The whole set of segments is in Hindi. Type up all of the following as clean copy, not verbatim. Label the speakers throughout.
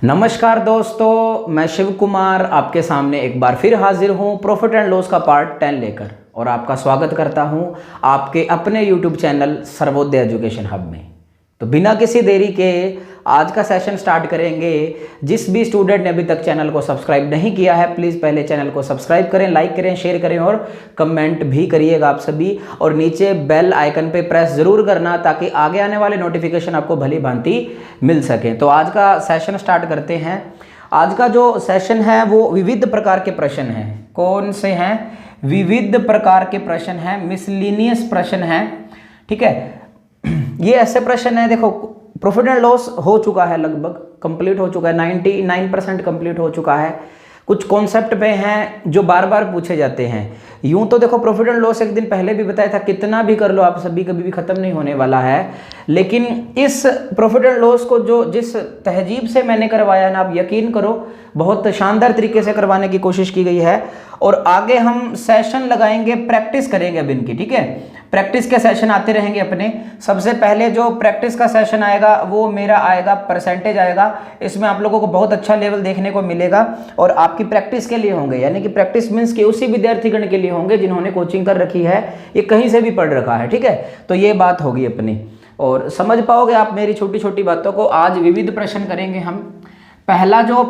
Speaker 1: नमस्कार दोस्तों, मैं शिव कुमार आपके सामने एक बार फिर हाजिर हूँ प्रॉफिट एंड लॉस का पार्ट 10 लेकर और आपका स्वागत करता हूँ आपके अपने YouTube channel Sarvodaya education hub में। तो बिना किसी देरी के आज का सेशन स्टार्ट करेंगे। जिस भी स्टूडेंट ने अभी तक चैनल को सब्सक्राइब नहीं किया है, प्लीज़ पहले चैनल को सब्सक्राइब करें, लाइक करें, शेयर करें और कमेंट भी करिएगा आप सभी। और नीचे बेल आइकन पे प्रेस ज़रूर करना ताकि आगे आने वाले नोटिफिकेशन आपको भली भांति मिल सकें। तो आज का सेशन स्टार्ट करते हैं। आज का जो सेशन है वो विविध प्रकार के प्रश्न हैं। कौन से हैं? विविध प्रकार के प्रश्न हैं, मिसलिनियस प्रश्न हैं। ठीक है, ये ऐसे प्रश्न है, देखो प्रॉफिट एंड लॉस हो चुका है, लगभग कंप्लीट हो चुका है, 99% कंप्लीट हो चुका है। कुछ कॉन्सेप्ट पे हैं जो बार बार पूछे जाते हैं। यूं तो देखो प्रॉफिट एंड लॉस एक दिन पहले भी बताया था, कितना भी कर लो आप सभी कभी भी ख़त्म नहीं होने वाला है। लेकिन इस प्रॉफिट एंड लॉस को जो जिस तहजीब से मैंने करवाया ना, आप यकीन करो बहुत शानदार तरीके से करवाने की कोशिश की गई है। और आगे हम सेशन लगाएंगे, प्रैक्टिस करेंगे अब इनकी। ठीक है, प्रैक्टिस के सेशन आते रहेंगे अपने। सबसे पहले जो प्रैक्टिस का सेशन आएगा वो मेरा आएगा, परसेंटेज आएगा। इसमें आप लोगों को बहुत अच्छा लेवल देखने को मिलेगा और आपकी प्रैक्टिस के लिए होंगे, यानी कि प्रैक्टिस मीन्स कि उसी विद्यार्थीगण के लिए होंगे जिन्होंने कोचिंग कर रखी है, ये कहीं से भी पढ़ रखा है। ठीक है, तो ये बात होगी अपनी और समझ पाओगे आप मेरी छोटी छोटी बातों को। आज विविध प्रश्न करेंगे हम। पहला जो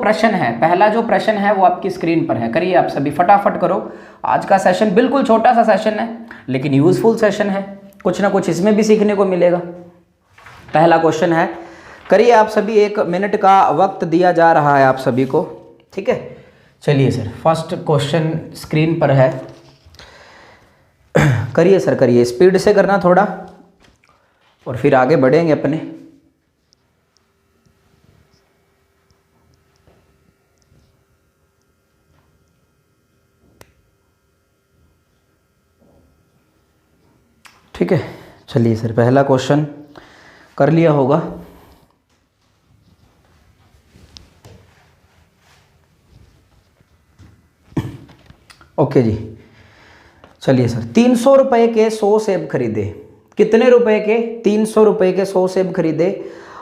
Speaker 1: प्रश्न है वो आपकी स्क्रीन पर है। करिए आप सभी, फटाफट करो। आज का सेशन बिल्कुल छोटा सा सेशन है लेकिन यूजफुल सेशन है, कुछ ना कुछ इसमें भी सीखने को मिलेगा। पहला क्वेश्चन है, करिए आप सभी। 1 मिनट का वक्त दिया जा रहा है आप सभी को। ठीक है, चलिए सर, फर्स्ट क्वेश्चन स्क्रीन पर है। करिए सर, करिए, स्पीड से करना थोड़ा और फिर आगे बढ़ेंगे अपने। ठीक है, चलिए सर, पहला क्वेश्चन कर लिया होगा। ओके जी, चलिए सर। 300 रुपये के 100 सेब खरीदे। कितने रुपए के? 300 रुपये के 100 सेब खरीदे।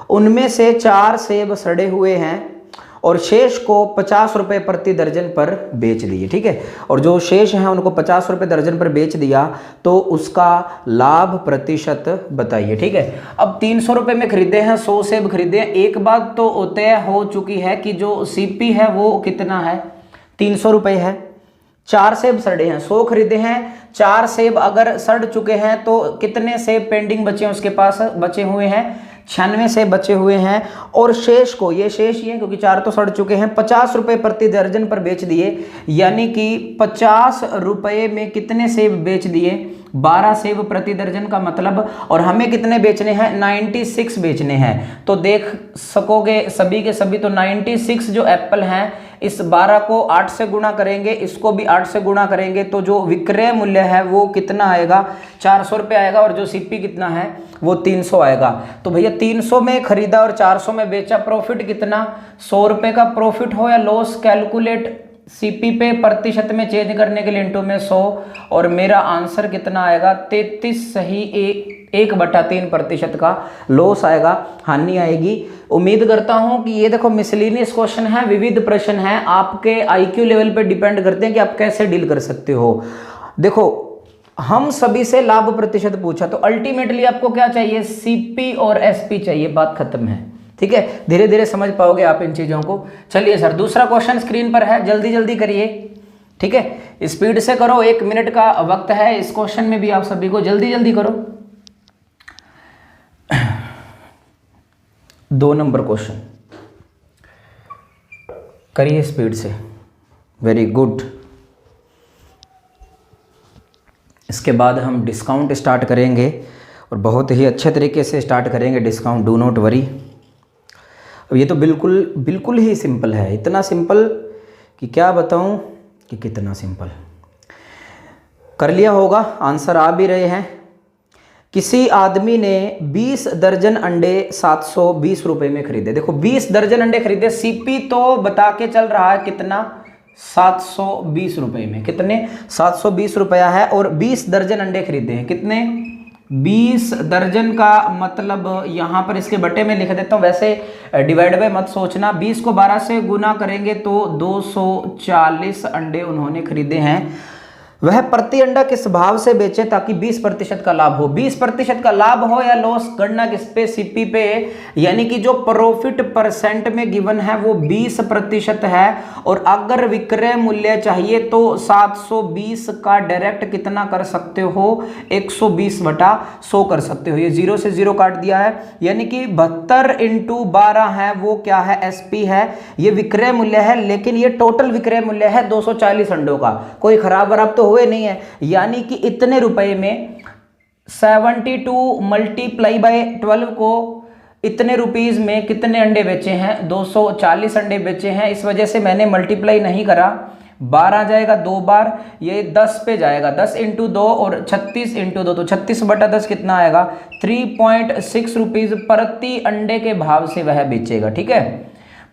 Speaker 1: उनमें से 4 सेब सड़े हुए हैं और शेष को 50 रुपये प्रति दर्जन पर बेच दिए। ठीक है, और जो शेष हैं उनको 50 रुपये दर्जन पर बेच दिया तो उसका लाभ प्रतिशत बताइए। ठीक है, अब 300 रुपये में खरीदे हैं, 100 सेब खरीदे हैं। एक बात तो तय हो चुकी है कि जो सीपी है वो कितना है, 300 रुपये है। 4 सेब सड़े हैं, 100 खरीदे हैं, 4 सेब अगर सड़ चुके हैं तो कितने सेब पेंडिंग बचे हैं उसके पास? बचे हुए हैं 96 सेब बचे हुए हैं। और शेष को, ये शेष ही है क्योंकि 4 तो सड़ चुके हैं, 50 रुपये प्रति दर्जन पर बेच दिए। यानी कि 50 रुपये में कितने सेब बेच दिए? 12 सेब प्रति दर्जन का मतलब। और हमें कितने बेचने हैं? 96 बेचने हैं। तो देख सकोगे सभी के सभी, तो 96 जो एप्पल हैं, इस 12 को 8 से गुणा करेंगे, इसको भी 8 से गुणा करेंगे तो जो विक्रय मूल्य है वो कितना आएगा? 400 रुपये आएगा। और जो सीपी कितना है वो 300 आएगा। तो भैया 300 में खरीदा और 400 में बेचा, प्रॉफिट कितना? 100 रुपये का प्रॉफिट हो या लॉस, कैलकुलेट सीपी पे प्रतिशत में चेंज करने के लिए इंटू में 100। और मेरा आंसर कितना आएगा? 33 सही, 1/3% का लॉस आएगा, हानि आएगी। उम्मीद करता हूं कि ये देखो मिसलिनियस क्वेश्चन है, विविध प्रश्न है, आपके आईक्यू लेवल पे डिपेंड करते हैं कि आप कैसे डील कर सकते हो। देखो हम सभी से लाभ प्रतिशत पूछा तो अल्टीमेटली आपको क्या चाहिए? सीपी और एसपी चाहिए, बात खत्म है। ठीक है, धीरे धीरे समझ पाओगे आप इन चीजों को। चलिए सर, दूसरा क्वेश्चन स्क्रीन पर है, जल्दी जल्दी करिए। ठीक है, स्पीड से करो, 1 मिनट का वक्त है इस क्वेश्चन में भी, आप सभी को जल्दी जल्दी करो। 2 नंबर क्वेश्चन करिए स्पीड से। Very good. इसके बाद हम डिस्काउंट स्टार्ट करेंगे और बहुत ही अच्छे तरीके से स्टार्ट करेंगे डिस्काउंट, डू नॉट वरी। अब ये तो बिल्कुल ही सिंपल है, इतना सिंपल कि क्या बताऊं कि कितना सिंपल। कर लिया होगा, आंसर आ भी रहे हैं। किसी आदमी ने 20 दर्जन अंडे 720 रुपये में खरीदे। देखो 20 दर्जन अंडे खरीदे, सीपी तो बता के चल रहा है कितना? 720 रुपये में। कितने? 720 रुपया है। और 20 दर्जन अंडे खरीदे हैं, कितने? 20 दर्जन का मतलब यहाँ पर इसके बटे में लिख देता हूँ, वैसे डिवाइड बाय मत सोचना। 20 को 12 से गुना करेंगे तो 240 अंडे उन्होंने खरीदे हैं। वह प्रति अंडा किस भाव से बेचे ताकि 20% का लाभ हो। 20% का लाभ हो या लॉस, गणना किस पे, सीपी पे, यानी कि जो प्रॉफिट परसेंट में गिवन है वो 20% है। और अगर विक्रय मूल्य चाहिए तो 720 का डायरेक्ट कितना कर सकते हो, 120/100 कर सकते हो। ये 0 से 0 काट दिया है, यानी कि 72 × 12 है वो क्या है, एसपी है। ये विक्रय मूल्य है, लेकिन ये टोटल विक्रय मूल्य है 240 अंडों का, कोई खराब वराब तो हुए नहीं है। यानी कि इतने रुपए में 72 × 12 को इतने रुपीस में कितने अंडे बेचे हैं, 240 अंडे बेचे हैं। इस वजह से मैंने मल्टीप्लाई नहीं करा, 12 जाएगा 2 बार, ये 10 पे जाएगा, 10 × 2 और 36 × 2, तो 36/10 कितना आएगा, 3.6 रुपीज प्रति अंडे के भाव से वह बेचेगा। ठीक है,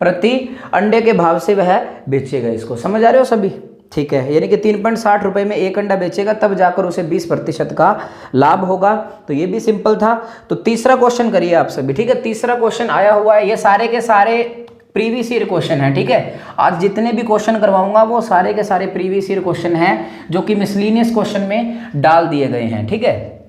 Speaker 1: प्रति अंडे के भाव से वह बेचेगा। इसको समझ आ रहे हो सभी? ठीक है, यानी कि 3.60 रुपए में एक अंडा बेचेगा, तब जाकर उसे 20% का लाभ होगा। तो ये भी सिंपल था। तो तीसरा क्वेश्चन करिए आप सभी। ठीक है, तीसरा क्वेश्चन आया हुआ है, ये सारे के सारे प्रीवियस ईयर क्वेश्चन है। ठीक है, आज जितने भी क्वेश्चन करवाऊंगा वो सारे के सारे प्रीवियस ईयर क्वेश्चन हैं, जो कि मिसलिनियस क्वेश्चन में डाल दिए गए हैं। ठीक है,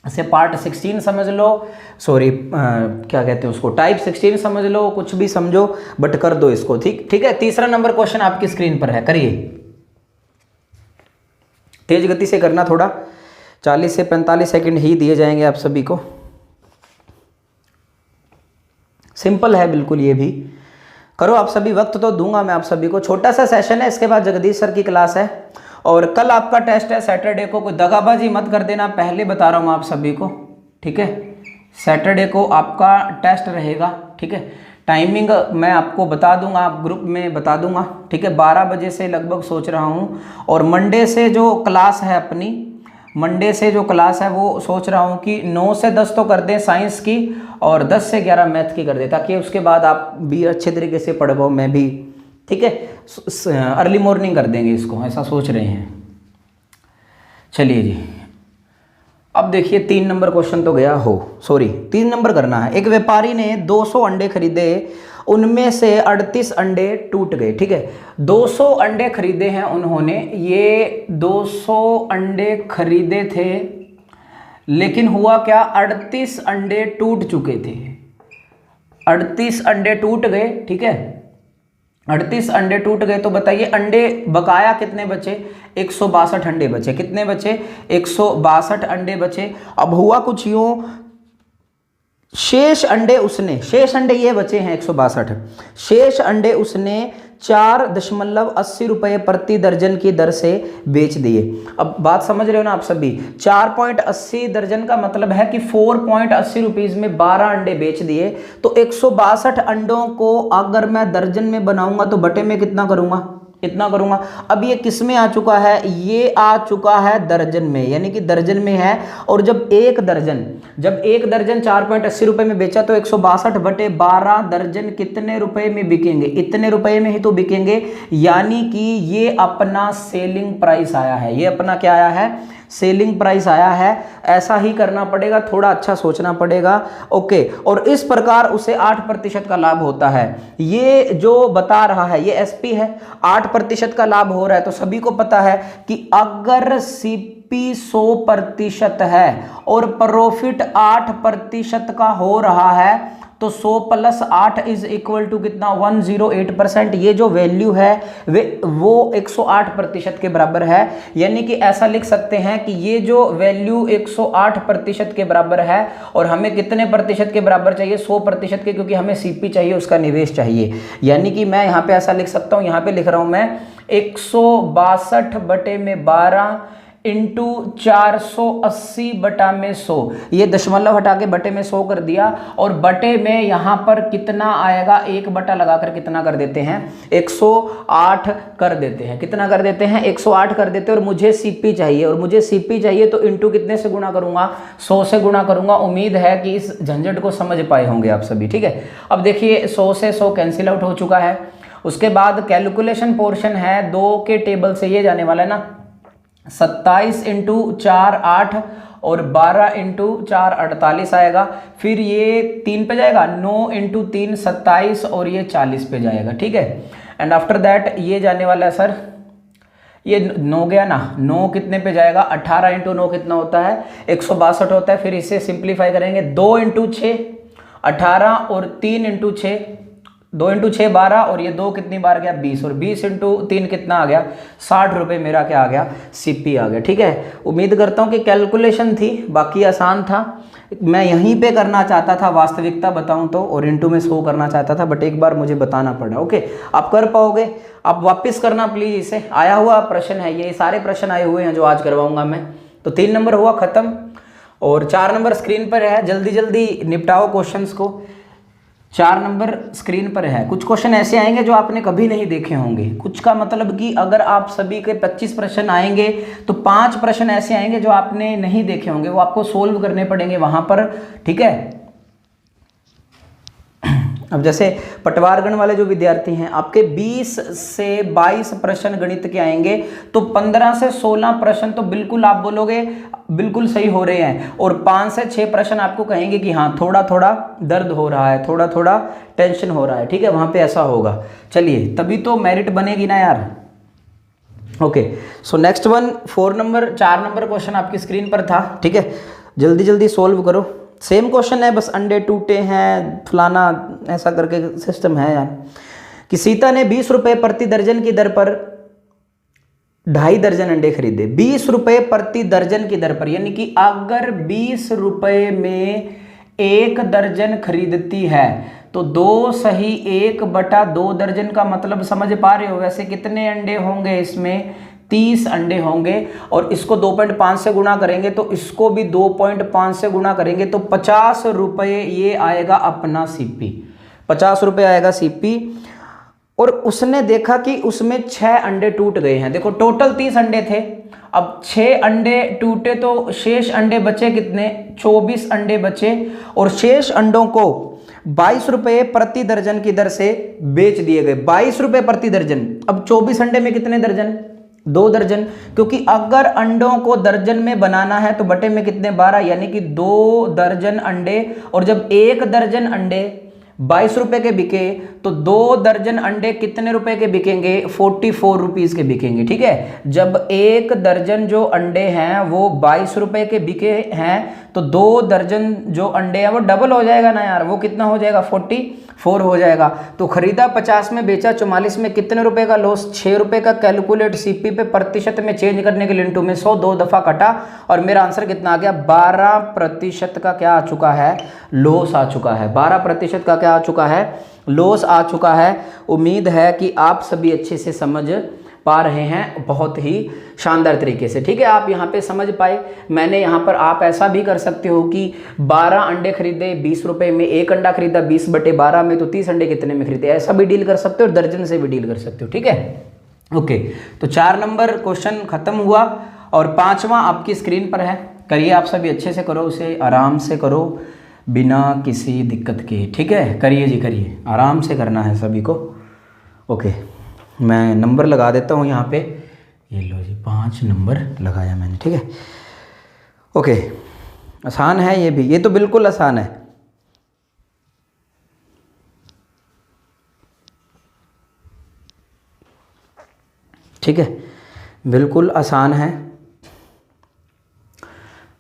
Speaker 1: इसे पार्ट 16 समझ लो, सॉरी क्या कहते हैं उसको, टाइप 16 समझ लो, कुछ भी समझो, बट कर दो इसको। ठीक है, तीसरा नंबर क्वेश्चन आपकी स्क्रीन पर है, करिए। तेज गति से करना, थोड़ा 40 से 45 सेकंड ही दिए जाएंगे आप सभी को। सिंपल है बिल्कुल, ये भी करो आप सभी। वक्त तो दूंगा मैं आप सभी को, छोटा सा सेशन है, इसके बाद जगदीश सर की क्लास है। और कल आपका टेस्ट है सैटरडे को, कोई दगाबाजी मत कर देना, पहले बता रहा हूँ आप सभी को। ठीक है, सैटरडे को आपका टेस्ट रहेगा। ठीक है, टाइमिंग मैं आपको बता दूंगा, आप ग्रुप में बता दूंगा। ठीक है, 12 बजे से लगभग सोच रहा हूँ। और मंडे से जो क्लास है अपनी, मंडे से जो क्लास है वो सोच रहा हूँ कि 9 से 10 तो कर दें साइंस की, और 10 से 11 मैथ की कर दें, ताकि उसके बाद आप भी अच्छे तरीके से पढ़ पाओ, मैं भी। ठीक है, अर्ली मॉर्निंग कर देंगे इसको, ऐसा सोच रहे हैं। चलिए जी, अब देखिए 3 नंबर क्वेश्चन तो गया हो, सॉरी 3 नंबर करना है। एक व्यापारी ने 200 अंडे खरीदे, उनमें से 38 अंडे टूट गए। ठीक है, 200 अंडे खरीदे हैं उन्होंने, ये 200 अंडे खरीदे थे, लेकिन हुआ क्या, 38 अंडे टूट चुके थे। 38 अंडे टूट गए। ठीक है, 38 अंडे टूट गए, तो बताइए अंडे बकाया कितने बचे, 162 अंडे बचे। कितने बचे, 162 अंडे बचे। अब हुआ कुछ यूं, शेष अंडे ये बचे हैं 162, शेष अंडे उसने 4.80 रुपये प्रति दर्जन की दर से बेच दिए। अब बात समझ रहे हो ना आप सभी, 4.80 दर्जन का मतलब है कि 4.80 रुपीज में 12 अंडे बेच दिए। तो 162 अंडों को अगर मैं दर्जन में बनाऊंगा तो बटे में कितना करूंगा, इतना करूंगा। अब ये किस में आ चुका है, ये आ चुका है दर्जन में, यानी कि दर्जन में है। और जब एक दर्जन 4.80 रुपए में बेचा, तो 162/12 दर्जन कितने रुपए में बिकेंगे, इतने रुपए में ही तो बिकेंगे। यानी कि ये अपना सेलिंग प्राइस आया है, ये अपना क्या आया है, सेलिंग प्राइस आया है। ऐसा ही करना पड़ेगा, थोड़ा अच्छा सोचना पड़ेगा। ओके, और इस प्रकार उसे 8% का लाभ होता है। ये जो बता रहा है ये एसपी है, 8% का लाभ हो रहा है। तो सभी को पता है कि अगर सीपी 100% है और प्रॉफिट 8% का हो रहा है, तो 100 + 8 = कितना, 108%। ये जो वैल्यू है वो 108% के बराबर है। यानी कि ऐसा लिख सकते हैं कि ये जो वैल्यू 108% के बराबर है, और हमें कितने प्रतिशत के बराबर चाहिए, 100% के, क्योंकि हमें सीपी चाहिए, उसका निवेश चाहिए। यानी कि मैं यहाँ पे ऐसा लिख सकता हूँ, यहाँ पे लिख रहा हूँ मैं 162/12 × 480/100, ये दशमलव हटा के बटे में 100 कर दिया। और बटे में यहाँ पर कितना आएगा, 1 बटा लगाकर कितना कर देते हैं, 108 कर देते हैं। कितना कर देते हैं, 108 कर देते हैं। और मुझे सीपी चाहिए, और मुझे सीपी चाहिए तो इंटू कितने से गुणा करूंगा, 100 से गुणा करूंगा। उम्मीद है कि इस झंझट को समझ पाए होंगे आप सभी। ठीक है, अब देखिए 100 से 100 कैंसिल आउट हो चुका है। उसके बाद कैलकुलेशन पोर्शन है, 2 के टेबल से ये जाने वाला है ना, 27 × 4 8, और 12 इंटू 4 48 आएगा। फिर ये 3 पे जाएगा, 9 इंटू 3 27 और ये 40 पे जाएगा, ठीक है। एंड आफ्टर दैट ये जाने वाला है सर, ये 9 गया ना, 9 कितने पे जाएगा, 18 इंटू 9 कितना होता है, 162 होता है। फिर इसे सिंप्लीफाई करेंगे, 2 इंटू 6 18 और 3 इंटू 6 2 इंटू 6 12 और ये 2 कितनी बार गया 20 और 20 इंटू 3 कितना आ गया 60 रुपये मेरा क्या आ गया सीपी आ गया, ठीक है। उम्मीद करता हूँ कि कैलकुलेशन थी, बाकी आसान था। मैं यहीं पे करना चाहता था वास्तविकता बताऊं तो, और इंटू में शो करना चाहता था, बट एक बार मुझे बताना पड़ा। ओके, आप कर पाओगे, आप वापस करना प्लीज। इसे आया हुआ प्रश्न है, ये सारे प्रश्न आए हुए हैं जो आज करवाऊंगा मैं। तो 3 नंबर हुआ खत्म और 4 नंबर स्क्रीन पर है, जल्दी जल्दी निपटाओ क्वेश्चंस को। 4 नंबर स्क्रीन पर है। कुछ क्वेश्चन ऐसे आएंगे जो आपने कभी नहीं देखे होंगे, कुछ का मतलब कि अगर आप सभी के 25 प्रश्न आएंगे तो 5 प्रश्न ऐसे आएंगे जो आपने नहीं देखे होंगे, वो आपको सोल्व करने पड़ेंगे वहां पर, ठीक है। अब जैसे पटवारगण वाले जो विद्यार्थी हैं, आपके 20 से 22 प्रश्न गणित के आएंगे, तो 15 से 16 प्रश्न तो बिल्कुल आप बोलोगे बिल्कुल सही हो रहे हैं, और 5 से 6 प्रश्न आपको कहेंगे कि हाँ थोड़ा थोड़ा दर्द हो रहा है, थोड़ा थोड़ा टेंशन हो रहा है, ठीक है, वहां पे ऐसा होगा। चलिए, तभी तो मेरिट बनेगी ना यार। Okay, so next one 4 number 4 number question आपकी स्क्रीन पर था, ठीक है, जल्दी जल्दी सोल्व करो। सेम क्वेश्चन है, बस अंडे टूटे हैं फलाना ऐसा करके सिस्टम है यार। कि सीता ने 20 रुपये प्रति दर्जन की दर पर 2.5 दर्जन अंडे खरीदे। 20 रुपये प्रति दर्जन की दर पर, यानी कि अगर 20 रुपये में 1 दर्जन खरीदती है तो 2 सही 1/2 दर्जन का मतलब समझ पा रहे हो। वैसे कितने अंडे होंगे इसमें, 30 अंडे होंगे, और इसको 2.5 से गुणा करेंगे तो इसको भी 2.5 से गुणा करेंगे तो 50 रुपये ये आएगा अपना सीपी, 50 रुपये आएगा सीपी। और उसने देखा कि उसमें 6 अंडे टूट गए हैं। देखो टोटल 30 अंडे थे, अब 6 अंडे टूटे तो शेष अंडे बचे कितने, 24 अंडे बचे, और शेष अंडों को 22 रुपये प्रति दर्जन की दर से बेच दिए गए। 22 रुपये प्रति दर्जन। अब 24 अंडे में कितने दर्जन, 2 दर्जन, क्योंकि अगर अंडों को दर्जन में बनाना है तो बटे में कितने 12, यानी कि 2 दर्जन अंडे। और जब 1 दर्जन अंडे 22 रुपए के बिके तो 2 दर्जन अंडे कितने रुपए के बिकेंगे, 44 रुपीज के बिकेंगे, ठीक है। जब 1 दर्जन जो अंडे हैं वो 22 रुपए के बिके हैं तो 2 दर्जन जो अंडे हैं वो डबल हो जाएगा ना यार, वो कितना हो जाएगा 44 हो जाएगा। तो खरीदा 50 में, बेचा 44 में, कितने रुपए का लॉस, 6 रुपए का। कैलकुलेट सीपी पे प्रतिशत में चेंज करने के लिए इंटू में 100 2 दफा कटा और मेरा आंसर कितना आ गया, 12% का क्या आ चुका है, लॉस आ चुका है। 12% का क्या आ चुका है, लॉस आ चुका है। उम्मीद है कि आप सभी अच्छे से समझ पा रहे हैं, बहुत ही शानदार तरीके से, ठीक है। आप यहाँ पे समझ पाए। मैंने यहाँ पर, आप ऐसा भी कर सकते हो कि 12 अंडे खरीदे 20 रुपए में, 1 अंडा खरीदा 20/12 में, तो 30 अंडे कितने में खरीदे, ऐसा भी डील कर सकते हो और दर्जन से भी डील कर सकते हो, ठीक है। ओके, तो 4 नंबर क्वेश्चन खत्म हुआ और 5वां आपकी स्क्रीन पर है। करिए आप सभी अच्छे से करो, उसे आराम से करो बिना किसी दिक्कत के, ठीक है। करिए जी, करिए, आराम से करना है सभी को। ओके, मैं नंबर लगा देता हूँ यहाँ पे, ये लो जी 5 नंबर लगाया मैंने, ठीक है। ओके, आसान है ये भी, ये तो बिल्कुल आसान है। ठीक है, बिल्कुल आसान है।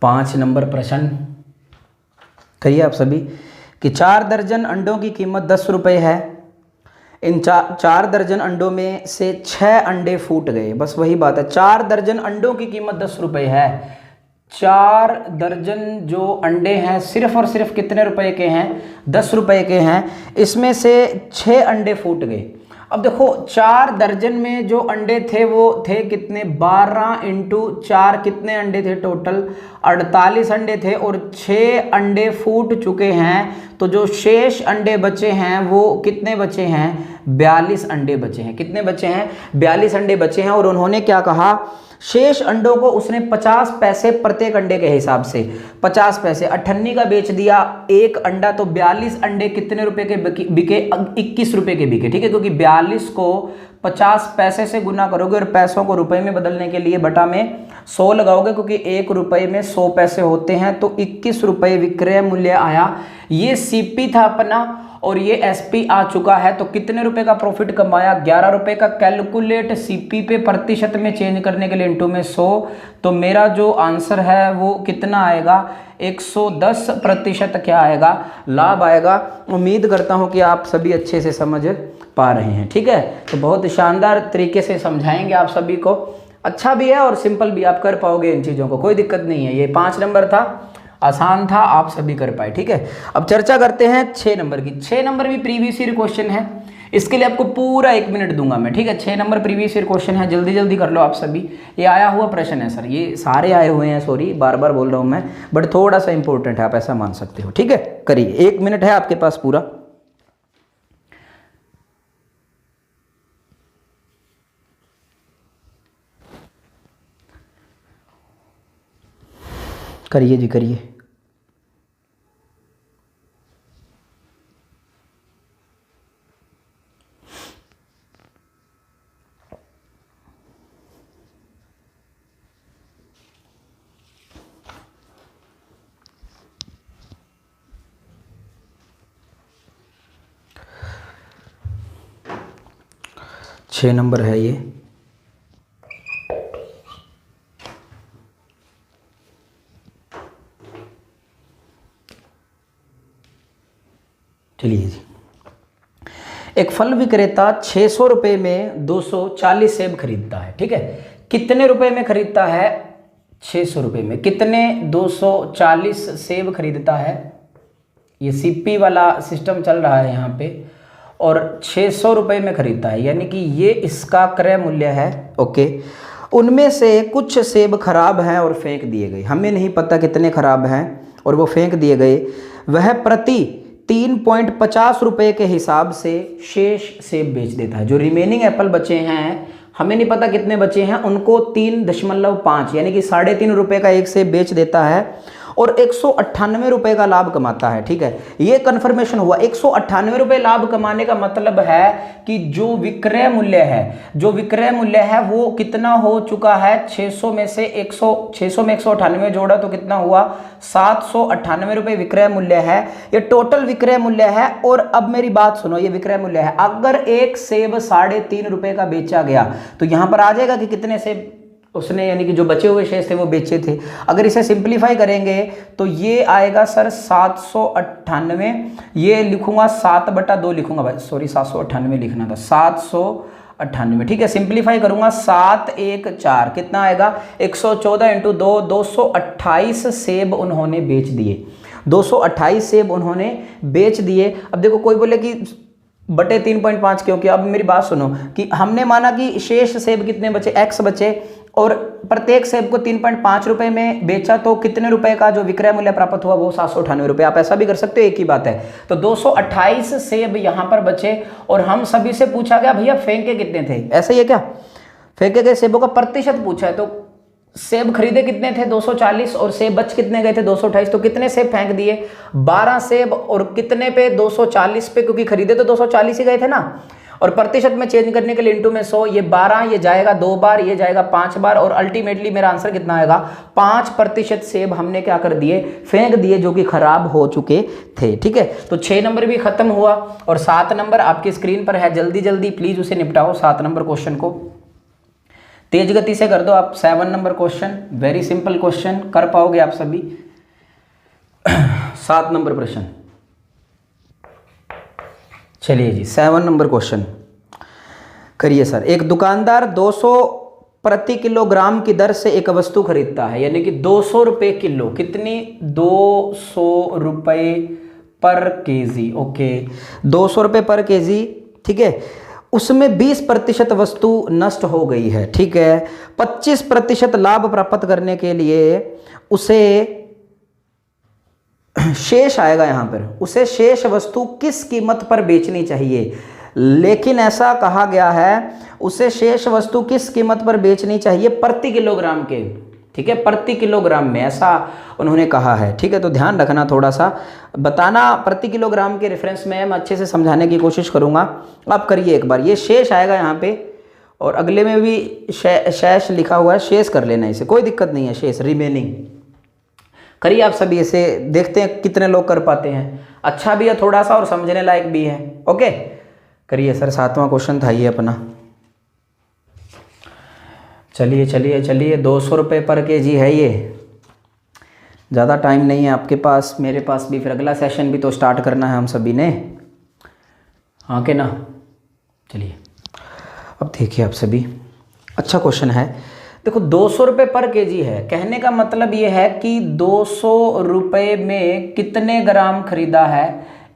Speaker 1: 5 नंबर प्रश्न करिए आप सभी कि 4 दर्जन अंडों की कीमत 10 रुपये है। इन 4 दर्जन अंडों में से 6 अंडे फूट गए। बस वही बात है, 4 दर्जन अंडों की कीमत 10 रुपये है। 4 दर्जन जो अंडे हैं सिर्फ और सिर्फ कितने रुपए के हैं, 10 रुपये के हैं। इसमें से 6 अंडे फूट गए। अब देखो 4 दर्जन में जो अंडे थे वो थे कितने, 12 इंटू 4 कितने अंडे थे टोटल, 48 अंडे थे, और 6 अंडे फूट चुके हैं। तो जो शेष अंडे बचे हैं वो कितने बचे हैं, 42 अंडे बचे हैं। कितने बचे हैं, 42 अंडे बचे हैं। और उन्होंने क्या कहा, शेष अंडों को उसने 50 पैसे प्रत्येक अंडे के हिसाब से, 50 पैसे 98 का बेच दिया एक अंडा, तो 42 अंडे कितने रुपए के बिके, 21 रुपए के बिके, ठीक है। क्योंकि 42 को 50 पैसे से गुना करोगे और पैसों को रुपए में बदलने के लिए बटा में 100 लगाओगे क्योंकि 1 रुपये में 100 पैसे होते हैं, तो 21 रुपये विक्रय मूल्य आया। ये सीपी था अपना और ये एसपी आ चुका है। तो कितने रुपए का प्रॉफिट कमाया? 11 रुपए का। कैलकुलेट सीपी पे प्रतिशत में चेंज करने के लिए इनटू में 100, तो मेरा जो आंसर है वो कितना आएगा? 110% क्या आएगा? लाभ आएगा। उम्मीद करता हूं कि आप सभी अच्छे से समझ पा रहे हैं। ठीक है, तो बहुत शानदार तरीके से समझाएंगे आप सभी को। अच्छा भी है और सिंपल भी, आप कर पाओगे इन चीज़ों को, कोई दिक्कत नहीं है। ये 5 नंबर था, आसान था, आप सभी कर पाए। ठीक है, अब चर्चा करते हैं 6 नंबर की। 6 नंबर भी प्रीवियस ईयर क्वेश्चन है, इसके लिए आपको पूरा 1 मिनट दूंगा मैं। ठीक है, 6 नंबर प्रीवियस ईयर क्वेश्चन है, जल्दी जल्दी कर लो आप सभी। ये आया हुआ प्रश्न है सर, ये सारे आए हुए हैं, सॉरी बार बार बोल रहा हूँ मैं, बट थोड़ा सा इंपॉर्टेंट है, आप ऐसा मान सकते हो। ठीक है, करिए, 1 मिनट है आपके पास पूरा। करिए जी, करिए। छः नंबर है ये। चलिए जी, एक फल विक्रेता 600 रुपये में 240 सेब खरीदता है। ठीक है, कितने रुपए में खरीदता है? 600 रुपये में कितने? 240 सेब खरीदता है। ये सीपी वाला सिस्टम चल रहा है यहाँ पे, और 600 रुपये में खरीदता है, यानी कि ये इसका क्रय मूल्य है। ओके, उनमें से कुछ सेब खराब हैं और फेंक दिए गए, हमें नहीं पता कितने खराब हैं और वो फेंक दिए गए। वह प्रति 3.50 रुपये के हिसाब से शेष सेब बेच देता है। जो रिमेनिंग एप्पल बचे हैं, हमें नहीं पता कितने बचे हैं, उनको 3.5 यानी कि 3.5 रुपये का एक सेब बेच देता है और 198 रुपये का लाभ कमाता है। ठीक है, ये कन्फर्मेशन हुआ। 198 रुपये लाभ कमाने का मतलब है कि जो विक्रय मूल्य है वो कितना हो चुका है? 600 में से 198 जोड़ा तो कितना हुआ? 798 रुपये विक्रय मूल्य है। ये टोटल विक्रय मूल्य है। और अब मेरी बात सुनो, ये विक्रय मूल्य है। अगर एक सेब 3.5 रुपये का बेचा गया तो यहां पर आ जाएगा कि कितने सेब उसने, यानी कि जो बचे हुए शेष थे वो बेचे थे। अगर इसे सिंप्लीफाई करेंगे तो ये आएगा सर 798, ये लिखूंगा 7/2 लिखूंगा भाई, सॉरी 798 लिखना था, 798। ठीक है, सिंप्लीफाई करूंगा 7 1 4 कितना आएगा? 114 × 2 228 सेब उन्होंने बेच दिए। 228 सेब उन्होंने बेच दिए। अब देखो, कोई बोले कि बटे 3.5 क्योंकि, अब मेरी बात सुनो कि हमने माना कि शेष सेब कितने बचे? x बचे, और प्रत्येक सेब को 3.5 रुपये में बेचा, तो कितने रुपए का जो विक्रय मूल्य प्राप्त हुआ? वो 798 रुपये। आप ऐसा भी कर सकते हो, एक ही बात है। तो 228 सेब यहाँ पर बचे और हम सभी से पूछा गया भैया फेंके कितने थे? ऐसा ही है क्या? फेंके गए सेबों का प्रतिशत पूछा है। तो सेब खरीदे कितने थे? 240, और सेब बच कितने गए थे? 228। तो कितने सेब फेंक दिए? 12 सेब। और कितने पे? 240 पे, क्योंकि खरीदे तो 240 ही गए थे ना। और प्रतिशत में चेंज करने के लिए इनटू में 100, ये 12, ये जाएगा 2 बार, ये जाएगा 5 बार, और अल्टीमेटली मेरा आंसर कितना आएगा? 5% सेब हमने क्या कर दिए? फेंक दिए, जो कि खराब हो चुके थे। ठीक है, तो 6 नंबर भी खत्म हुआ और 7 नंबर आपकी स्क्रीन पर है। जल्दी जल्दी प्लीज उसे निपटाओ। 7 नंबर क्वेश्चन को तेज गति से कर दो आप। 7 number question, very simple question, कर पाओगे आप सभी। 7 नंबर प्रश्न, चलिए जी 7 नंबर क्वेश्चन करिए सर। एक दुकानदार 200 प्रति किलोग्राम की दर से एक वस्तु खरीदता है, यानी कि 200 रुपये किलो। कितनी? 200 रुपये पर केजी। ओके, 200 रुपये पर केजी। ठीक है, उसमें 20% वस्तु नष्ट हो गई है। ठीक है, 25% लाभ प्राप्त करने के लिए उसे शेष आएगा। यहां पर उसे शेष वस्तु किस कीमत पर बेचनी चाहिए? लेकिन ऐसा कहा गया है उसे शेष वस्तु किस कीमत पर बेचनी चाहिए? प्रति किलोग्राम के। ठीक है, प्रति किलोग्राम में ऐसा उन्होंने कहा है। ठीक है, तो ध्यान रखना, थोड़ा सा बताना प्रति किलोग्राम के रेफरेंस में मैं अच्छे से समझाने की कोशिश करूंगा। आप करिए एक बार, ये शेष आएगा यहाँ पे और अगले में भी शेष लिखा हुआ है, शेष कर लेना इसे, कोई दिक्कत नहीं है। शेष रिमेनिंग करिए आप सभी, इसे देखते हैं कितने लोग कर पाते हैं। अच्छा भी है थोड़ा सा और समझने लायक भी है। ओके करिए सर, 7वां क्वेश्चन था ये अपना। चलिए चलिए चलिए, 200 रुपये पर केजी है ये। ज़्यादा टाइम नहीं है आपके पास, मेरे पास भी। फिर अगला सेशन भी तो स्टार्ट करना है हम सभी ने, हाँ के ना। चलिए अब देखिए आप सभी, अच्छा क्वेश्चन है। देखो 200 रुपये पर केजी है, कहने का मतलब ये है कि 200 रुपये में कितने ग्राम खरीदा है,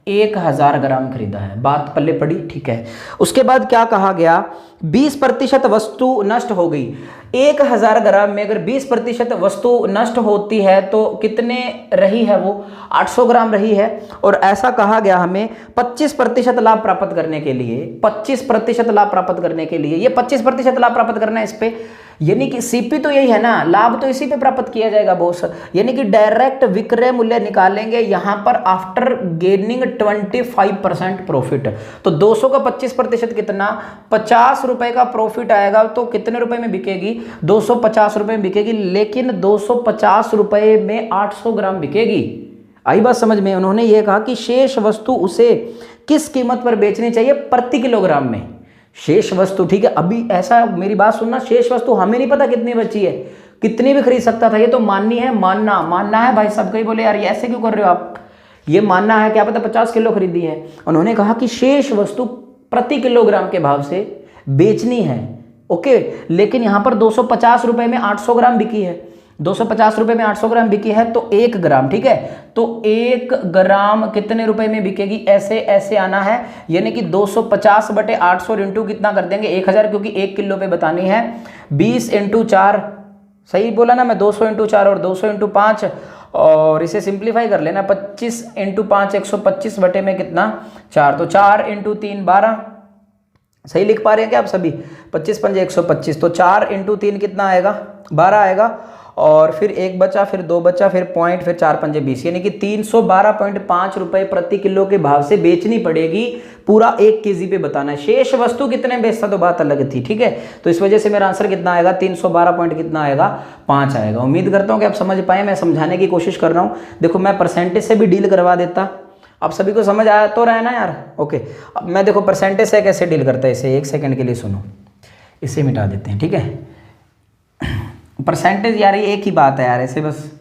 Speaker 1: 1000 ग्राम खरीदा है। बात पल्ले पड़ी, ठीक है। उसके बाद क्या कहा गया, 20% वस्तु नष्ट हो गई। 1000 ग्राम में अगर 20% वस्तु नष्ट होती है तो कितने रही है, वो 800 ग्राम रही है। और ऐसा कहा गया हमें 25% लाभ प्राप्त करने के लिए, 25% लाभ प्राप्त करने के लिए, ये 25% लाभ प्राप्त करना है इस पे, यानी कि सीपी तो यही है ना, लाभ तो इसी पे प्राप्त किया जाएगा बॉस। यानी कि डायरेक्ट विक्रय मूल्य निकालेंगे यहां पर आफ्टर गेनिंग 25% प्रॉफिट। तो 200 का 25% कितना, 50 रुपए का प्रॉफिट आएगा। तो कितने रुपए में बिकेगी, 250 रुपए में बिकेगी। लेकिन 250 रुपए में 800 ग्राम बिकेगी। आई बात समझ में। उन्होंने ये कहा कि शेष वस्तु उसे किस कीमत पर बेचनी चाहिए, प्रति किलोग्राम में। शेष वस्तु, ठीक है। अभी ऐसा मेरी बात सुनना, शेष वस्तु हमें नहीं पता कितनी बची है, कितनी भी खरीद सकता था। ये तो माननी है, मानना है भाई सब। कई बोले यार ये ऐसे क्यों कर रहे हो आप, ये मानना है, क्या पता 50 किलो खरीदी है। उन्होंने कहा कि शेष वस्तु प्रति किलोग्राम के भाव से बेचनी है। ओके, लेकिन यहां पर 250 रुपए में 800 ग्राम बिकी है, 250 रुपए में 800 ग्राम बिकी है। तो 1 ग्राम, ठीक है, तो 1 ग्राम कितने रुपए में बिकेगी, ऐसे ऐसे आना है। यानी कि 250 बटे 800 इंटू कितना कर देंगे, 1000, क्योंकि 1 किलो पे बतानी है। 20 इंटू 4, सही बोला ना मैं, 200 इंटू 4 और 200 इंटू 5, और इसे सिंप्लीफाई कर लेना, 25 इंटू 5 125 बटे में कितना 4, तो 4 इंटू 3 12। सही लिख पा रहे हैं क्या आप सभी, 25 पंजे 125, तो 4 इंटू 3 कितना आएगा, 12 आएगा। और फिर 1 बचा, फिर 2 बचा, फिर पॉइंट, फिर 4 पंजे 20, यानी कि 312.5 रुपए प्रति किलो के भाव से बेचनी पड़ेगी। पूरा 1 केजी पे बताना है। शेष वस्तु कितने बेचता तो बात अलग थी, ठीक है। तो इस वजह से मेरा आंसर कितना आएगा, 312 पॉइंट कितना आएगा, 5 आएगा। उम्मीद करता हूँ कि आप समझ पाए, मैं समझाने की कोशिश कर रहा हूँ। देखो मैं परसेंटेज से भी डील करवा देता, आप सभी को समझ आया तो रहा है ना यार। ओके, अब मैं देखो परसेंटेज से कैसे डील करता है, इसे 1 सेकंड के लिए सुनो, इसे मिटा देते हैं, ठीक है। परसेंटेज यार ये एक ही बात है यार, ऐसे बस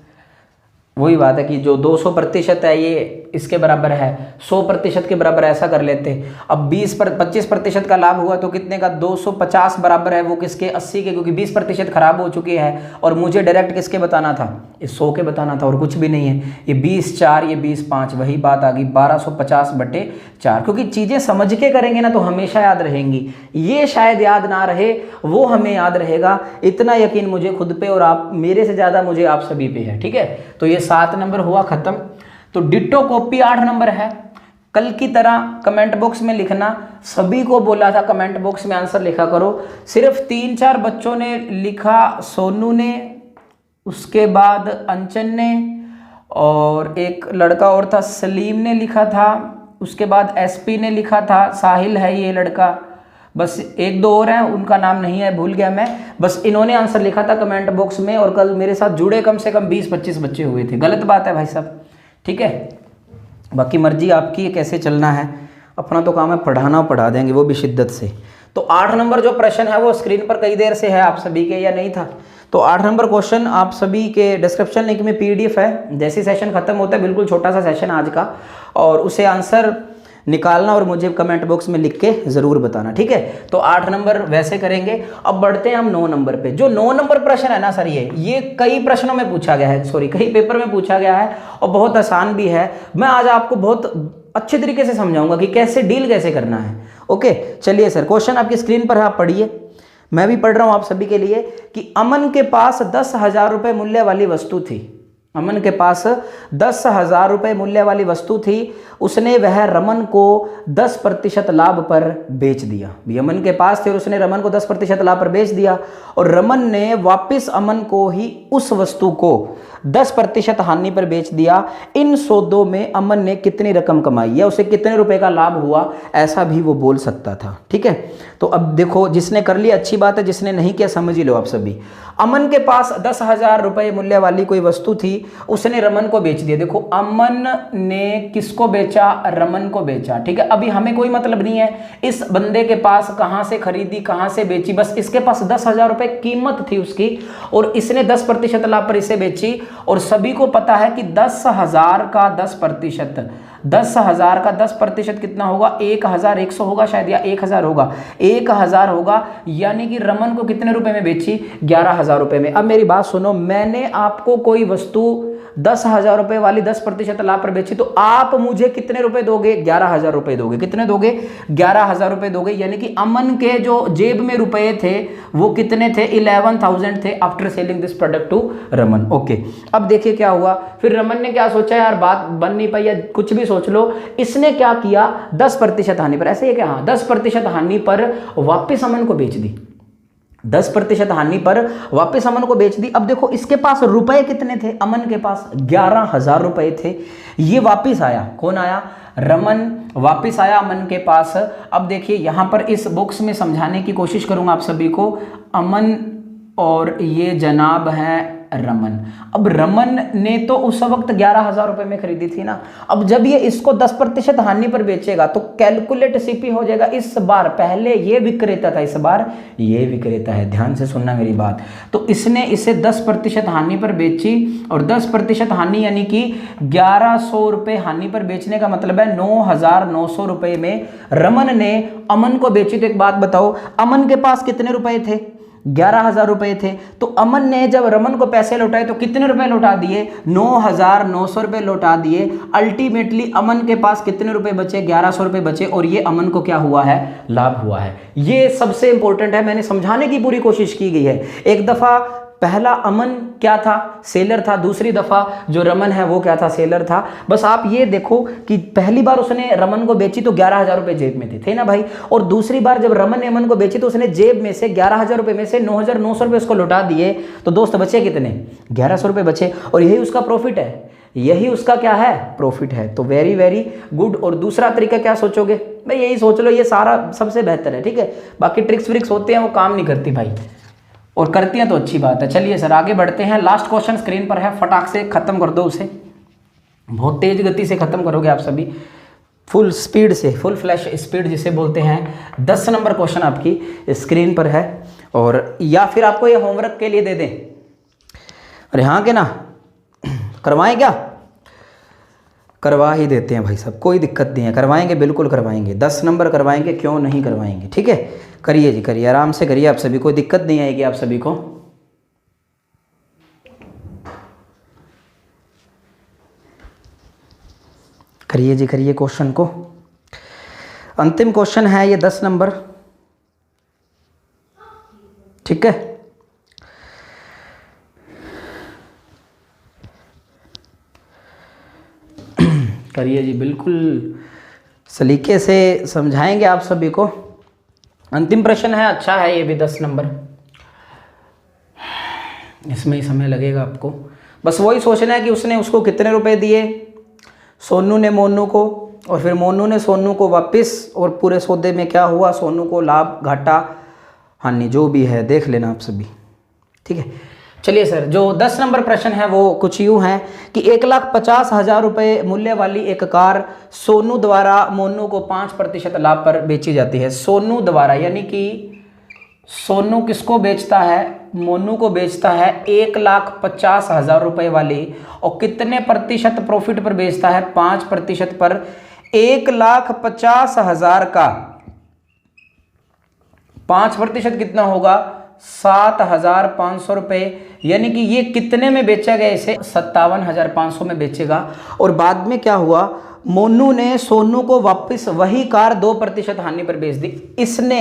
Speaker 1: वही बात है कि जो 200% है ये इसके बराबर है, 100% के बराबर ऐसा कर लेते। अब 25% का लाभ हुआ तो कितने का, 250 बराबर है वो किसके, 80 के, क्योंकि 20% खराब हो चुकी है। और मुझे डायरेक्ट किसके बताना था, इस 100 के बताना था, और कुछ भी नहीं है। ये 20 4, ये 20 5, वही बात आ गई, 1250 बटे 4। क्योंकि चीज़ें समझ के करेंगे ना तो हमेशा याद रहेंगी, ये शायद याद ना रहे, वो हमें याद रहेगा। इतना यकीन मुझे खुद पे और आप मेरे से ज़्यादा मुझे आप सभी पे है, ठीक है। तो ये 7 नंबर हुआ खत्म। तो डिट्टो कॉपी 8 नंबर है। कल की तरह कमेंट बॉक्स में लिखना, सभी को बोला था कमेंट बॉक्स में आंसर लिखा करो। सिर्फ 3-4 बच्चों ने लिखा, सोनू ने, उसके बाद अंचन ने, और एक लड़का और था सलीम ने लिखा था, उसके बाद एसपी ने लिखा था, साहिल है ये लड़का, बस 1-2 और हैं उनका नाम नहीं है, भूल गया मैं। बस इन्होंने आंसर लिखा था कमेंट बॉक्स में, और कल मेरे साथ जुड़े कम से कम 20-25 बच्चे हुए थे। गलत बात है भाई साहब, ठीक है। बाकी मर्जी आपकी है कैसे चलना है, अपना तो काम है पढ़ाना, पढ़ा देंगे वो भी शिद्दत से। तो 8 नंबर जो प्रश्न है वो स्क्रीन पर कई देर से है आप सभी के, या नहीं था। तो 8 नंबर क्वेश्चन आप सभी के डिस्क्रिप्शन लिंक में PDF है। जैसे सेशन खत्म होता है, बिल्कुल छोटा सा सेशन आज का, और उसे आंसर निकालना और मुझे कमेंट बॉक्स में लिख के ज़रूर बताना, ठीक है। तो 8 नंबर वैसे करेंगे। अब बढ़ते हैं हम 9 नंबर पे। जो 9 नंबर प्रश्न है ना सर, ये कई प्रश्नों में पूछा गया है, सॉरी कई पेपर में पूछा गया है, और बहुत आसान भी है। मैं आज आपको बहुत अच्छे तरीके से समझाऊंगा कि कैसे डील कैसे करना है। ओके चलिए सर, क्वेश्चन आपकी स्क्रीन पर है, आप पढ़िए, मैं भी पढ़ रहा हूँ आप सभी के लिए। कि अमन के पास 10,000 रुपये मूल्य वाली वस्तु थी। अमन के पास 10,000 रुपये मूल्य वाली वस्तु थी, उसने वह रमन को 10% लाभ पर बेच दिया। भी अमन के पास थे और उसने रमन को 10% लाभ पर बेच दिया, और रमन ने वापस अमन को ही उस वस्तु को 10% हानि पर बेच दिया। इन सौदों में अमन ने कितनी रकम कमाई या उसे कितने रुपए का लाभ हुआ, ऐसा भी वो बोल सकता था। ठीक है, तो अब देखो, जिसने कर लिया अच्छी बात है, जिसने नहीं किया समझ ही लो आप सभी। अमन के पास 10,000 रुपये मूल्य वाली कोई वस्तु थी, उसने रमन को बेच दिया। देखो, अमन ने किसको बेचा? रमन को बेचा। ठीक है, अभी हमें कोई मतलब नहीं है इस बंदे के पास कहां से खरीदी कहां से बेची, बस इसके पास 10,000 रुपये कीमत थी उसकी, और इसने 10% लाभ पर इसे बेची। और सभी को पता है कि 10,000 का 10%, 10,000 का 10% कितना होगा? 1,100 होगा शायद, या 1,000 होगा, 1,000 होगा। यानी कि रमन को कितने रुपए में बेची? 11,000 रुपए में। अब मेरी बात सुनो, मैंने आपको कोई वस्तु 10,000 रुपए वाली 10% लाभ पर बेची, तो आप मुझे कितने रुपए दोगे? 11,000 रुपए दोगे। कितने दोगे? 11,000 रुपए दोगे। यानी कि अमन के जो जेब में रुपए थे वो कितने थे? 11,000 थे after selling this product to Raman. Okay, अब देखिए क्या हुआ। फिर रमन ने क्या सोचा, यार बात बन नहीं पाई, या कुछ भी सोच लो, इसने क्या किया? 10% हानि पर, ऐसे ही क्या? हाँ, 10% हानि पर वापिस अमन को बेच दी। 10% हानि पर वापस अमन को बेच दी। अब देखो, इसके पास रुपए कितने थे? अमन के पास 11,000 रुपए थे। ये वापस आया, कौन आया? रमन वापस आया अमन के पास। अब देखिए, यहां पर इस बॉक्स में समझाने की कोशिश करूंगा आप सभी को। अमन और ये जनाब है रमन। अब रमन ने तो उस वक्त 11,000 रुपए में खरीदी थी ना। अब जब ये इसको 10% हानि पर बेचेगा तो कैलकुलेट सीपी हो जाएगा। इस बार पहले ये विक्रेता था, इस बार ये विक्रेता है। ध्यान से सुनना मेरी बात। तो इसने इसे 10% हानि पर बेची, और 10% हानि यानी कि 1,100 रुपए हानि पर बेचने का मतलब है 9,900 रुपए में रमन ने अमन को बेची। तो एक बात बताओ, अमन के पास कितने रुपए थे? 11,000 रुपए थे। तो अमन ने जब रमन को पैसे लौटाए तो कितने रुपए लौटा दिए? 9,900 रुपए लौटा दिए। अल्टीमेटली अमन के पास कितने रुपए बचे? 1,100 रुपए बचे, और ये अमन को क्या हुआ है? लाभ हुआ है। ये सबसे इंपॉर्टेंट है, मैंने समझाने की पूरी कोशिश की गई है। एक दफा पहला अमन क्या था? सेलर था। दूसरी दफा जो रमन है वो क्या था? सेलर था। बस आप ये देखो कि पहली बार उसने रमन को बेची तो 11,000 रुपए जेब में थे ना भाई, और दूसरी बार जब रमन ने अमन को बेची तो उसने जेब में से 11,000 रुपए में से 9,900 रुपए उसको लौटा दिए। तो दोस्त बचे कितने? 1,100 रुपए बचे, और यही उसका प्रॉफिट है, यही उसका क्या है? प्रॉफिट है। तो वेरी वेरी गुड। और दूसरा तरीका क्या सोचोगे भाई? यही सोच लो, ये सारा सबसे बेहतर है। ठीक है, बाकी ट्रिक्स व्रिक्स होते हैं वो काम नहीं करती भाई, और करती हैं तो अच्छी बात है। चलिए सर आगे बढ़ते हैं। लास्ट क्वेश्चन स्क्रीन पर है, फटाक से खत्म कर दो उसे, बहुत तेज गति से खत्म करोगे आप सभी, फुल स्पीड से, फुल फ्लैश स्पीड जिसे बोलते हैं। 10 नंबर क्वेश्चन आपकी स्क्रीन पर है, और या फिर आपको ये होमवर्क के लिए दे दें? अरे हाँ के ना, करवाएं क्या? करवा ही देते हैं भाई साहब, कोई दिक्कत नहीं है, करवाएंगे, बिल्कुल करवाएंगे। 10 नंबर करवाएंगे, क्यों नहीं करवाएंगे। ठीक है, करिए जी, करिए, आराम से करिए आप सभी, कोई दिक्कत नहीं आएगी आप सभी को। करिए जी, करिए क्वेश्चन को। अंतिम क्वेश्चन है ये 10 नंबर। ठीक है, करिए जी, बिल्कुल सलीके से समझाएंगे आप सभी को। अंतिम प्रश्न है, अच्छा है ये भी 10 नंबर, इसमें ही समय लगेगा आपको। बस वही सोचना है कि उसने उसको कितने रुपए दिए, सोनू ने मोनू को, और फिर मोनू ने सोनू को वापस, और पूरे सौदे में क्या हुआ, सोनू को लाभ घाटा हानि जो भी है देख लेना आप सभी। ठीक है, चलिए सर, जो 10 नंबर प्रश्न है वो कुछ यूँ है कि 1,50,000 रुपये मूल्य वाली एक कार सोनू द्वारा मोनू को 5% लाभ पर बेची जाती है। सोनू द्वारा यानी कि सोनू किसको बेचता है? मोनू को बेचता है 1,50,000 रुपये वाली, और कितने प्रतिशत प्रॉफिट पर बेचता है? 5% पर। 1,50,000 का 5% कितना होगा? 7,500 रुपये। यानी कि ये कितने में बेचा गया? इसे 57,500 में बेचेगा। और बाद में क्या हुआ, मोनू ने सोनू को वापस वही कार 2% हानि पर बेच दी। इसने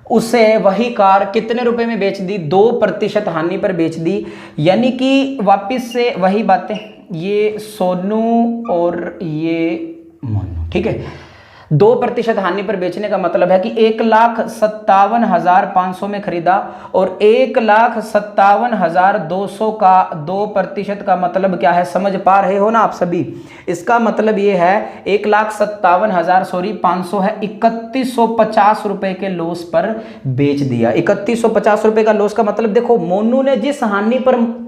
Speaker 1: उसे वही कार कितने रुपए में बेच दी? 2% हानि पर बेच दी। यानी कि वापस से वही बातें, ये सोनू और ये मोनू, ठीक है। 2% हानि पर बेचने का मतलब है कि 1,57,500 में खरीदा और 1,57,200 का 2% का मतलब क्या है, समझ पा रहे हो ना आप सभी? इसका मतलब ये है 1,57,500 है, 3,150 रुपए के लॉस पर बेच दिया। 3,150 रुपए का लॉस का मतलब देखो, मोनू ने जिस हानि पर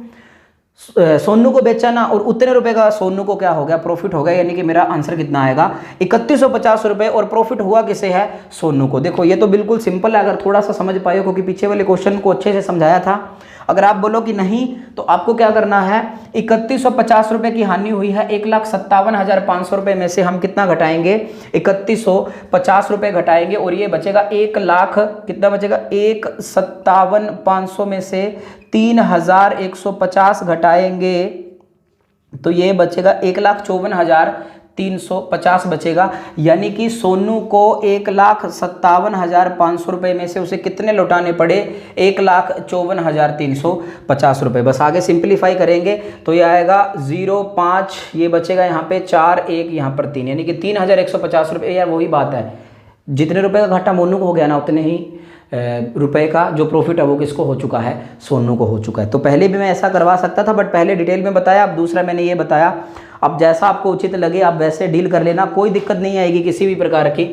Speaker 1: सोनू को बेचा ना, और उतने रुपए का सोनू को क्या हो गया, प्रॉफिट हो गया। यानी कि मेरा आंसर कितना आएगा, 3,150 रुपए, और प्रॉफिट हुआ किसे है, सोनू को। देखो ये तो बिल्कुल सिंपल है, अगर थोड़ा सा समझ पाए हो, क्योंकि पीछे वाले क्वेश्चन को अच्छे से समझाया था। अगर आप बोलो कि नहीं, तो आपको क्या करना है, 3,150 रुपए की हानि हुई है, 1,57,500 रुपए में से हम कितना घटाएंगे, 3,150 रुपए घटाएंगे, और ये बचेगा 1,00,000, कितना बचेगा, 1,57,500 में से 3,150 घटाएंगे तो ये बचेगा 1,54,350 बचेगा। यानी कि सोनू को 1,57,500 रुपए में से उसे कितने लौटाने पड़े, 1,54,350 रुपए। बस आगे सिंप्लीफाई करेंगे तो ये आएगा 0,5, ये बचेगा यहाँ पे 4, 1 यहाँ पर 3, यानी कि 3,150 रुपये। यार वही बात है, जितने रुपए का घाटा मोनू को हो गया ना, उतने ही रुपए का जो प्रॉफिट है वो किसको हो चुका है, सोनू को हो चुका है। तो पहले भी मैं ऐसा करवा सकता था, बट पहले डिटेल में बताया, अब दूसरा मैंने ये बताया। अब जैसा आपको उचित लगे आप वैसे डील कर लेना, कोई दिक्कत नहीं आएगी किसी भी प्रकार की।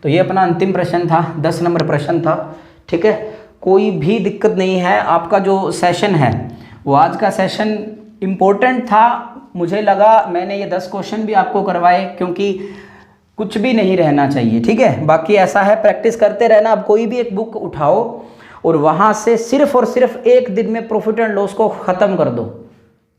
Speaker 1: तो ये अपना अंतिम प्रश्न था, 10 नंबर प्रश्न था, ठीक है। कोई भी दिक्कत नहीं है। आपका जो सेशन है वो आज का सेशन इम्पोर्टेंट था, मुझे लगा मैंने ये 10 क्वेश्चन भी आपको करवाए, क्योंकि कुछ भी नहीं रहना चाहिए, ठीक है। बाकी ऐसा है, प्रैक्टिस करते रहना। अब कोई भी एक बुक उठाओ और वहाँ से सिर्फ और सिर्फ एक दिन में प्रॉफिट एंड लॉस को ख़त्म कर दो,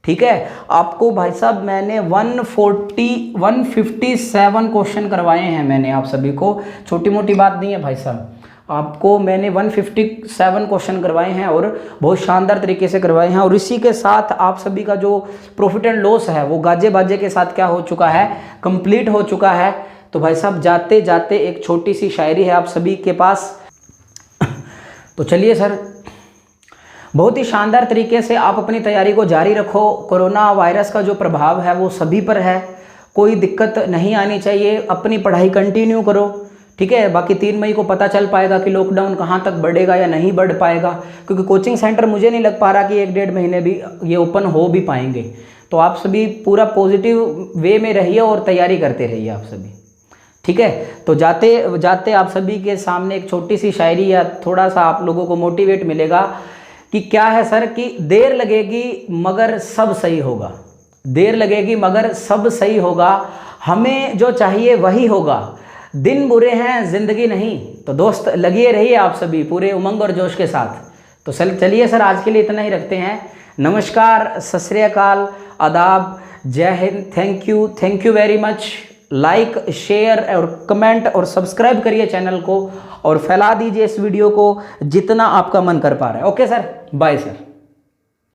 Speaker 1: ठीक है। आपको भाई साहब मैंने 157 क्वेश्चन करवाए हैं मैंने आप सभी को, छोटी मोटी बात नहीं है भाई साहब। आपको मैंने 157 क्वेश्चन करवाए हैं और बहुत शानदार तरीके से करवाए हैं। और इसी के साथ आप सभी का जो प्रॉफिट एंड लॉस है वो गाजे बाजे के साथ क्या हो चुका है, कंप्लीट हो चुका है। तो भाई साहब जाते जाते एक छोटी सी शायरी है आप सभी के पास। तो चलिए सर, बहुत ही शानदार तरीके से आप अपनी तैयारी को जारी रखो। कोरोना वायरस का जो प्रभाव है वो सभी पर है, कोई दिक्कत नहीं आनी चाहिए। अपनी पढ़ाई कंटिन्यू करो, ठीक है। बाकी 3 मई को पता चल पाएगा कि लॉकडाउन कहाँ तक बढ़ेगा या नहीं बढ़ पाएगा, क्योंकि कोचिंग सेंटर मुझे नहीं लग पा रहा कि 1-1.5 महीने भी ये ओपन हो भी पाएंगे। तो आप सभी पूरा पॉजिटिव वे में रहिए और तैयारी करते रहिए आप सभी, ठीक है। तो जाते जाते आप सभी के सामने एक छोटी सी शायरी या थोड़ा सा आप लोगों को मोटिवेट मिलेगा कि क्या है सर, कि देर लगेगी मगर सब सही होगा, देर लगेगी मगर सब सही होगा, हमें जो चाहिए वही होगा, दिन बुरे हैं जिंदगी नहीं। तो दोस्त लगिए रहिए आप सभी पूरे उमंग और जोश के साथ। तो चलिए सर, आज के लिए इतना ही रखते हैं। नमस्कार, सत श्री अकाल, आदाब, जय Hind, thank you very much. Like, share और कमेंट और सब्सक्राइब करिए चैनल को और फैला दीजिए इस वीडियो को जितना आपका मन कर पा रहा है। Okay sir, bye sir.